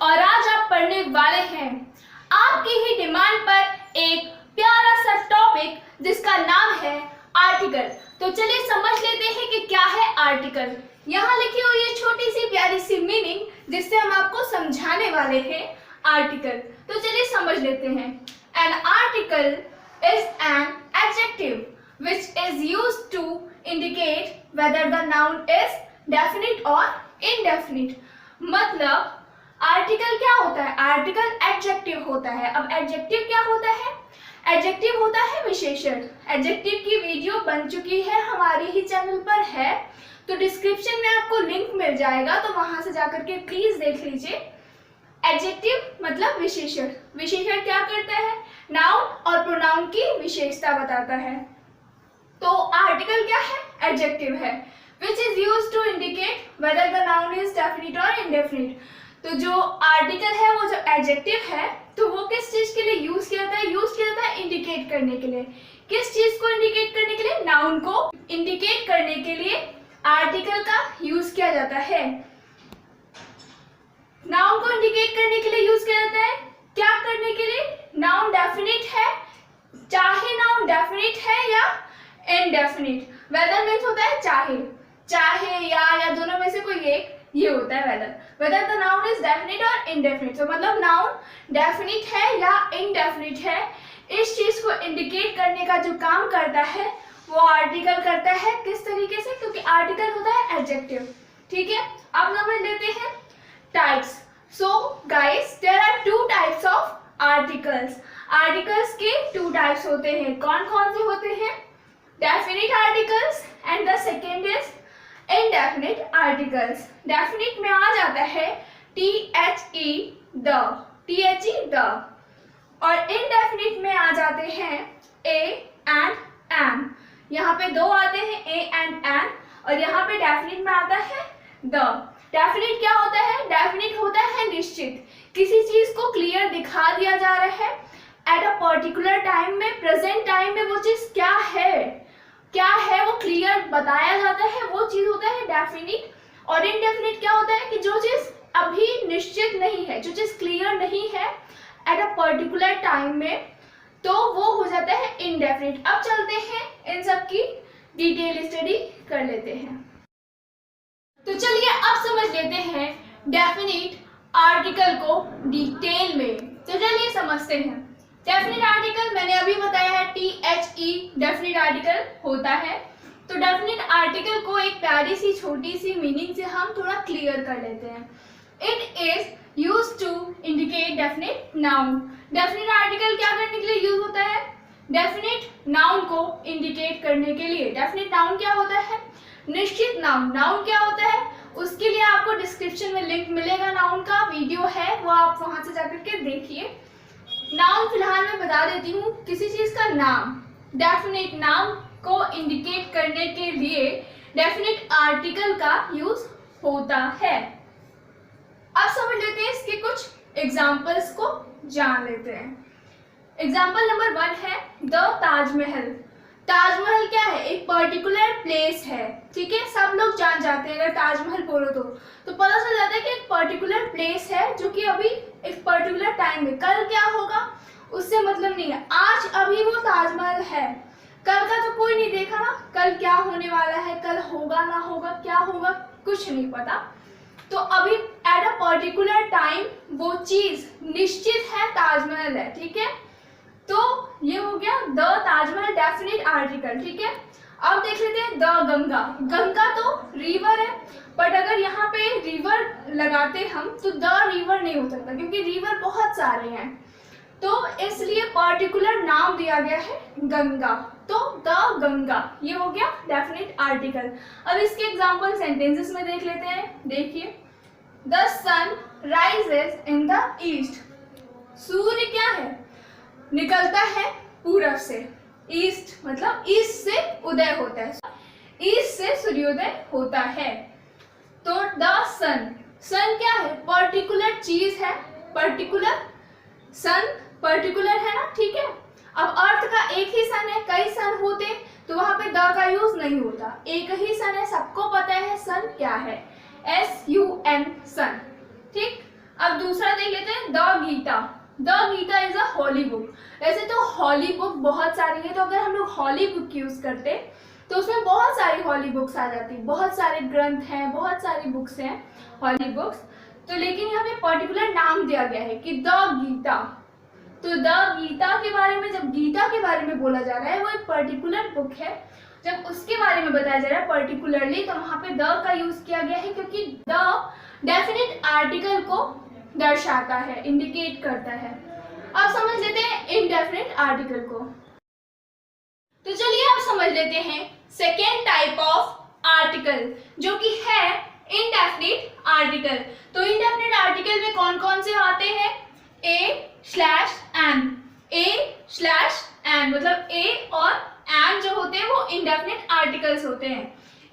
और आज आप पढ़ने वाले हैं आपकी ही डिमांड पर एक प्यारा सा टॉपिक जिसका नाम है आर्टिकल। तो चलिए समझ लेते हैं कि क्या है आर्टिकल। यहाँ लिखी हुई है छोटी सी प्यारी सी मीनिंग जिससे हम आपको समझाने वाले हैं आर्टिकल। तो चलिए समझ लेते हैं। An article is an adjective which is used to indicate whether the noun is definite or indefinite। मतलब आर्टिकल क्या होता है? आर्टिकल एडजेक्टिव होता है। अब एडजेक्टिव क्या होता है? एडजेक्टिव होता है विशेषण। एडजेक्टिव की वीडियो बन चुकी है, हमारे ही चैनल पर है, तो डिस्क्रिप्शन में आपको लिंक मिल जाएगा, तो वहां से जाकर के प्लीज देख लीजिए। एडजेक्टिव मतलब विशेषण। विशेषण क्या करता है? नाउन और प्रोनाउन की विशेषता बताता है। तो आर्टिकल क्या है? एडजेक्टिव है which is used to indicate whether the noun is definite or indefinite। तो जो आर्टिकल है वो जो एडजेक्टिव है तो वो किस चीज के लिए यूज किया जाता है? यूज किया जाता है इंडिकेट करने के लिए। किस चीज को इंडिकेट करने के लिए? नाउन को इंडिकेट करने के लिए आर्टिकल का यूज किया जाता है। नाउन को इंडिकेट करने के लिए यूज किया जाता है। क्या करने के लिए? नाउन डेफिनिट है, चाहे नाउन डेफिनिट है या इनडेफिनिट। वेदर मीन्स होता है चाहे या दोनों में से कोई एक, ये होता है whether the noun is definite और इनडेफिनिट। तो मतलब नाउन डेफिनिट है या इनडेफिनिट है, इस चीज को इंडिकेट करने का जो काम करता है वो आर्टिकल करता है। किस तरीके से? क्योंकि आर्टिकल होता है एडजेक्टिव। ठीक है, अब समझ लेते हैं types. So guys, there are two types of articles. Articles के टू टाइप्स होते हैं। कौन कौन से होते हैं? Definite articles and the second is indefinite articles। Definite में आ जाता है the और indefinite में आ जाते हैं a and am। यहाँ पे दो आते हैं a and am और यहाँ पे डेफिनिट में आता है the। डेफिनिट क्या होता है? डेफिनिट होता है निश्चित, किसी चीज को क्लियर दिखा दिया जा रहा है एट अ पर्टिकुलर टाइम में, प्रेजेंट टाइम में वो चीज क्या है वो क्लियर बताया जाता है, वो चीज होता है डेफिनिट। और इनडेफिनिट क्या होता है? कि जो चीज अभी निश्चित नहीं है, जो चीज क्लियर नहीं है एट अ पर्टिकुलर टाइम में, तो वो हो जाता है इनडेफिनिट। अब चलते हैं इन सब की डिटेल स्टडी कर लेते हैं। तो चलिए अब समझ लेते हैं डेफिनिट आर्टिकल को डिटेल में। तो चलिए समझते हैं। डेफिनिट आर्टिकल मैंने अभी बताया है THE डेफिनिट आर्टिकल होता है। तो डेफिनिट आर्टिकल को एक प्यारी सी छोटी सी मीनिंग से हम थोड़ा क्लियर कर लेते हैं। It is used to indicate definite noun. Definite article क्या करने के लिए यूज होता है? डेफिनिट नाउन को इंडिकेट करने के लिए। डेफिनिट नाउन क्या होता है? निश्चित नाउन। नाउन क्या होता है? उसके लिए आपको डिस्क्रिप्शन में लिंक मिलेगा, नाउन का वीडियो है, वो आप वहां से जाकर के देखिए। नाउन फिलहाल मैं बता देती हूँ, किसी चीज का नाम, डेफिनेट नाम को इंडिकेट करने के लिए डेफिनेट आर्टिकल का यूज होता है। अब समझ लेते हैं इसके कुछ एग्जांपल्स को, जान लेते हैं। एग्जांपल नंबर 1 है द ताजमहल। ताजमहल क्या है? एक पर्टिकुलर प्लेस है। ठीक है, सब लोग जान जाते हैं, अगर ताजमहल बोलो तो पता चल जाता है कि एक पर्टिकुलर प्लेस है जो कि अभी एक पर्टिकुलर टाइम में, कल क्या होगा उससे मतलब नहीं है। आज अभी वो ताजमहल है, कल का तो कोई नहीं देखा ना, कल क्या होने वाला है, कल होगा ना होगा, क्या होगा कुछ नहीं पता। तो अभी एट अ पर्टिकुलर टाइम वो चीज निश्चित है, ताजमहल है। ठीक है, तो ये हो गया द ताजमहल डेफिनिट आर्टिकल। ठीक है, अब देख लेते हैं द गंगा। गंगा तो रिवर है, बट अगर यहाँ पे रिवर लगाते हम तो द रिवर नहीं हो सकता, क्योंकि रिवर बहुत सारे हैं, तो इसलिए पर्टिकुलर नाम दिया गया है गंगा। तो द गंगा, ये हो गया डेफिनिट आर्टिकल। अब इसके एग्जांपल सेंटेंसेस में देख लेते हैं। देखिए, the sun rises in the east. सूर्य क्या है? निकलता है पूरब से। ईस्ट मतलब ईस्ट से उदय होता है, ईस्ट से सूर्योदय होता है। तो द सन, सन क्या है? पर्टिकुलर चीज है, पर्टिकुलर सन पर्टिकुलर है ना। ठीक है, अब अर्थ का एक ही सन है, कई सन होते तो वहां पे द का यूज नहीं होता, एक ही सन है, सबको पता है सन क्या है, SUN सन। ठीक, अब दूसरा Gita, the Gita is a holy book. वैसे तो हॉली बुक बहुत सारी है, तो अगर हम लोग हॉली बुक यूज करते तो उसमें बहुत सारी हॉली बुक्स आ जाती, बहुत सारे ग्रंथ हैं, बहुत सारी बुक्स हैं हॉली बुक्स। तो लेकिन यहाँ पे पर्टिकुलर नाम दिया गया है कि द गीता। तो द गीता के बारे में, जब गीता के बारे में बोला जा रहा है, वो एक पर्टिकुलर बुक है, जब उसके बारे में बताया जा रहा है पर्टिकुलरली, तो वहां पे द का यूज किया गया है क्योंकि द डेफिनेट आर्टिकल को दर्शाता है, इंडिकेट करता है। अब समझ लेते हैं इनडेफिनेट आर्टिकल को। तो चलिए अब समझ लेते हैं सेकेंड टाइप ऑफ आर्टिकल, जो कि है इनडेफिनेट आर्टिकल। तो इनडेफिनेट आर्टिकल में कौन कौन से आते हैं? A/N, A/N मतलब A और एन जो होते हैं वो इनडेफिनेट आर्टिकल्स होते हैं।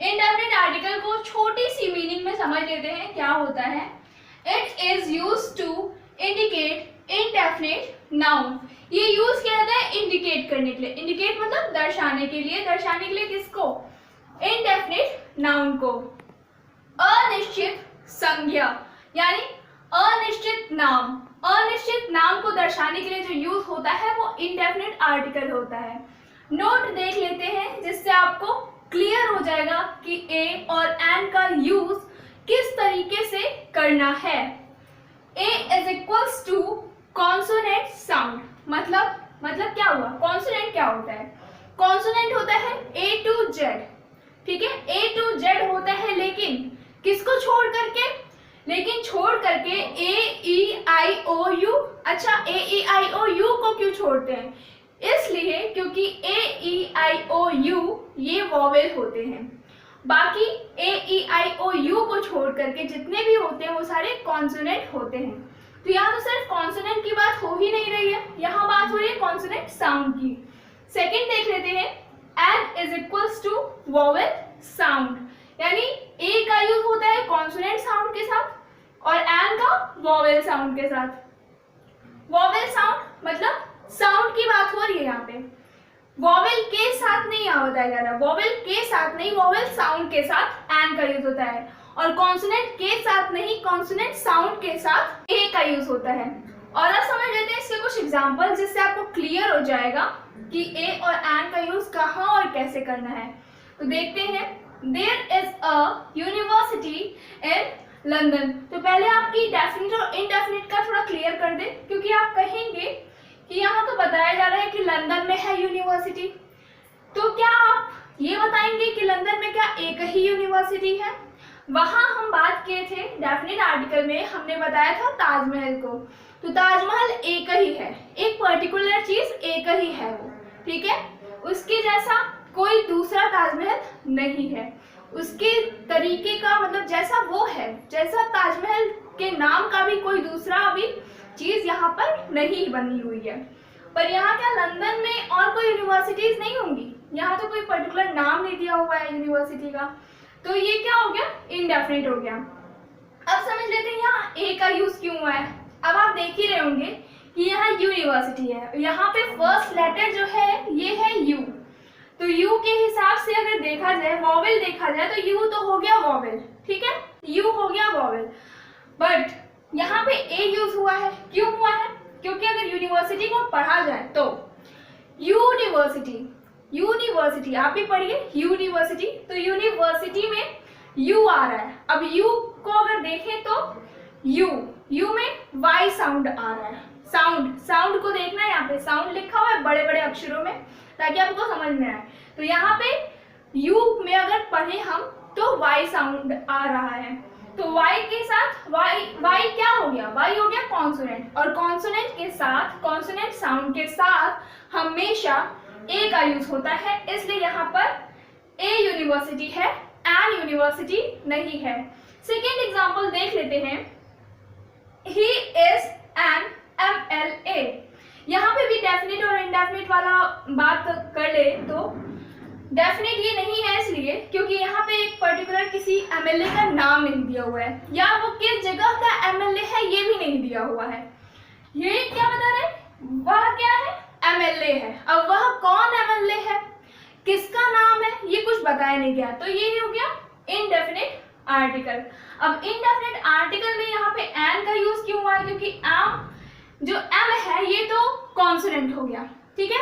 इनडेफिनेट आर्टिकल को छोटी सी मीनिंग में समझ लेते हैं क्या होता है। It is used to indicate indefinite noun. ये यूज किया जाता है इंडिकेट करने के लिए। इंडिकेट मतलब दर्शाने के लिए। दर्शाने के लिए किसको? इनडेफिनेट नाउन को। अनिश्चित संज्ञा यानी अनिश्चित नाम। अनिश्चित नाम को दर्शाने के लिए जो यूज होता है वो इनडेफिनेट आर्टिकल होता है। नोट देख लेते हैं जिससे आपको क्लियर हो जाएगा कि ए और एन का यूज किस तरीके से करना है। A is equals to consonant sound. मतलब क्या हुआ? कॉन्सोनेंट क्या होता है? कॉन्सोनेंट होता है ए टू जेड, ठीक है, ए टू जेड होता है, लेकिन किसको छोड़ करके? लेकिन छोड़ करके ए ई आई ओ यू। अच्छा, ए ई आई ओ यू को क्यों छोड़ते हैं? इसलिए क्योंकि ए ई आई ओ यू ये वॉवेल होते हैं। बाकी ए ई आई ओ यू को छोड़ करके जितने भी होते हैं वो सारे कॉन्सोनेंट होते हैं। तो यहाँ तो सिर्फ कॉन्सोनेंट की बात हो ही नहीं रही है, यहाँ बात हो रही है कॉन्सोनेंट साउंड की। सेकेंड देख लेते हैं, an is equals to vowel sound, यानी ए का यूज होता है कॉन्सोनेंट साउंड के साथ और एन का वॉवेल साउंड के साथ। वॉवेल साउंड मतलब साउंड की बात हो रही है यहाँ पे, वॉवेल के साथ नहीं यहाँ बताया जा रहा, वॉवेल के साथ नहीं, वॉवेल साउंड के साथ एन का यूज होता है। और कॉन्सोनेंट के साथ नहीं, कॉन्सोनेंट साउंड के साथ ए का यूज होता है। और अब समझ लेते हैं इसके कुछ एग्जांपल जिससे आपको क्लियर हो जाएगा कि ए और एन का यूज कहाँ और कैसे करना है। तो देखते हैं, there is a university in London. तो पहले आपकी डेफिनेट और इनडेफिनेट का थोड़ा क्लियर कर दे, क्योंकि आप कहेंगे कि यहाँ तो बताया जा रहा है कि लंदन में है यूनिवर्सिटी, तो क्या आप ये बताएंगे कि लंदन में क्या एक ही यूनिवर्सिटी है? वहां हम बात किए थे डेफिनेट आर्टिकल में, हमने बताया था ताजमहल को। तो ताजमहल एक ही है, एक पर्टिकुलर चीज एक ही है वो, ठीक है, उसके जैसा कोई दूसरा ताजमहल नहीं है। उसके तरीके का मतलब जैसा वो है, जैसा ताजमहल के नाम का भी कोई दूसरा अभी चीज यहाँ पर नहीं बनी हुई है। पर यहाँ क्या लंदन में और कोई यूनिवर्सिटीज नहीं होंगी? यहाँ तो कोई पर्टिकुलर नाम नहीं दिया हुआ है यूनिवर्सिटी का, तो ये क्या हो गया? इनडेफिनेट हो गया। अब समझ लेते हैं यहाँ ए का यूज क्यों हुआ है। अब आप देख ही रहे होंगे कि यहाँ यूनिवर्सिटी है, यहाँ पे फर्स्ट लेटर जो है ये है यू। तो यू के हिसाब से अगर देखा जाए, वॉवेल देखा जाए, तो यू तो हो गया वॉवेल, ठीक है, यू हो गया वॉवेल। बट यहाँ पे ए यूज हुआ है, क्यों हुआ है? क्योंकि अगर यूनिवर्सिटी को पढ़ा जाए तो यूनिवर्सिटी, यूनिवर्सिटी आप भी पढ़िए यूनिवर्सिटी, तो यूनिवर्सिटी में यू आ रहा है। अब यू को अगर देखें तो यू में वाई साउंड आ रहा है। साउंड को देखना है, यहाँ पे साउंड लिखा हुआ है बड़े बड़े अक्षरों में ताकि आपको समझ में आए। तो यहाँ पे यू में अगर पढ़े हम तो वाई साउंड आ रहा है, तो वाई के साथ वाई क्या हो गया? वाई हो गया कॉन्सोनेंट, और कॉन्सोनेंट के साथ, कॉन्सोनेंट साउंड के साथ हमेशा ए का यूज होता है, इसलिए यहाँ पर ए यूनिवर्सिटी है, एन यूनिवर्सिटी नहीं है। सेकेंड एग्जाम्पल देख लेते हैं, ही इज एन MLA। यहाँ पे भी डेफिनेट और इनडेफिनेट वाला बात कर ले तो डेफिनेट ये नहीं है इसलिए क्योंकि यहाँ पे एक पर्टिकुलर किसी MLA का नाम नहीं दिया हुआ है, या वो किस जगह का MLA है ये भी नहीं दिया हुआ है। ये क्या बता रहे हैं? वह क्या है? MLA है। अब वह कौन MLA है, किसका नाम है, ये कुछ बताया नहीं गया, तो ये हो गया इनडेफिनेट आर्टिकल। अब इनडेफिनेट आर्टिकल में यहाँ पे एन का यूज क्यों हुआ है? क्योंकि जो एम है ये तो कॉन्सोनेंट हो गया, ठीक है।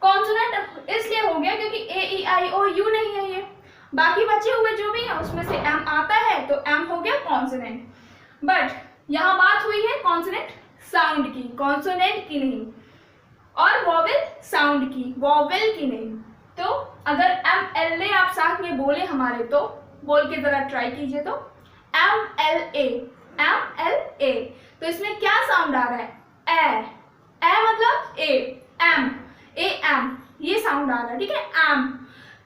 कॉन्सोनेंट इसलिए हो गया क्योंकि ए ई आई ओ यू नहीं है ये, बाकी बचे हुए जो भी है उसमें से एम आता है तो एम हो गया कॉन्सोनेंट। बट यहाँ बात हुई है कॉन्सोनेंट साउंड की, कॉन्सोनेंट की नहीं, और वॉवेल साउंड की, वॉवेल की नहीं। तो अगर एम एल ए आप साथ में बोले हमारे, तो बोल के जरा ट्राई कीजिए। तो M L A, M L A, तो इसमें क्या साउंड आ रहा है? ए मतलब ए, एम, ए एम, ये साउंड आ रहा है, ठीक है, एम।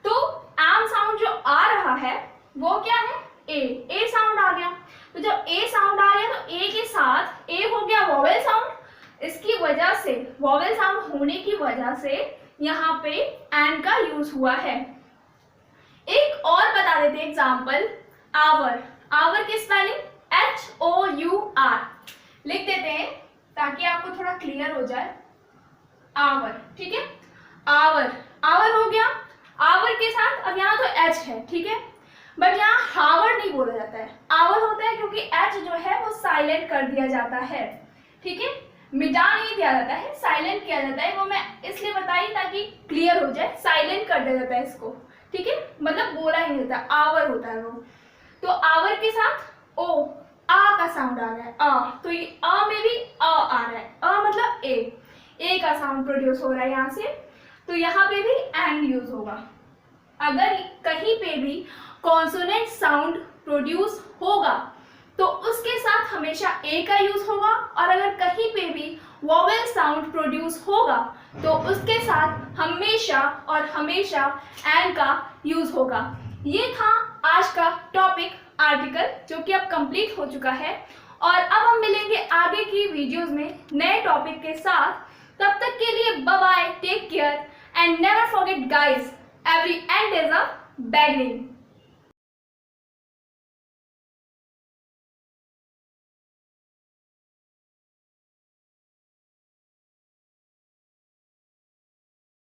तो एम साउंड जो आ रहा है वो क्या है? ए साउंड आ गया। तो जब ए साउंड आ गया तो ए के साथ ए हो गया वॉवेल साउंड। इसकी वजह से, वॉवेल साउंड होने की वजह से यहाँ पे एन का यूज हुआ है। एक और बता देते एग्जाम्पल, आवर। आवर की स्पेलिंग HOUR लिख देते हैं ताकि आपको थोड़ा क्लियर हो जाए। आवर, ठीक है, आवर, आवर हो गया। आवर के साथ अब यहाँ तो एच है, ठीक है, बट यहाँ हावर नहीं बोला जाता है, आवर होता है क्योंकि एच जो है वो साइलेंट कर दिया जाता है, ठीक है, मिटा नहीं दिया जाता है, साइलेंट किया जाता है। वो मैं इसलिए बताई ताकि क्लियर हो जाए, साइलेंट कर दिया जाता है इसको, ठीक है, मतलब बोला ही नहीं जाता, आवर होता है वो। तो आवर के साथ ओ, आ का साउंड आ रहा है, आ, तो ये आ में भी आ रहा है, आ मतलब ए का साउंड प्रोड्यूस हो रहा है यहाँ से, तो यहाँ पे भी एन यूज होगा। अगर कहीं पे भी कॉन्सोनेंट साउंड प्रोड्यूस होगा तो उसके साथ हमेशा ए का यूज होगा, और अगर कहीं पे भी वॉवेल साउंड प्रोड्यूस होगा तो उसके साथ हमेशा और हमेशा एन का यूज होगा। ये था आज का टॉपिक आर्टिकल, जो कि अब कंप्लीट हो चुका है, और अब हम मिलेंगे आगे की वीडियोस में नए टॉपिक के साथ। तब तक के लिए bye bye, take care and never forget guys, every end is a beginning.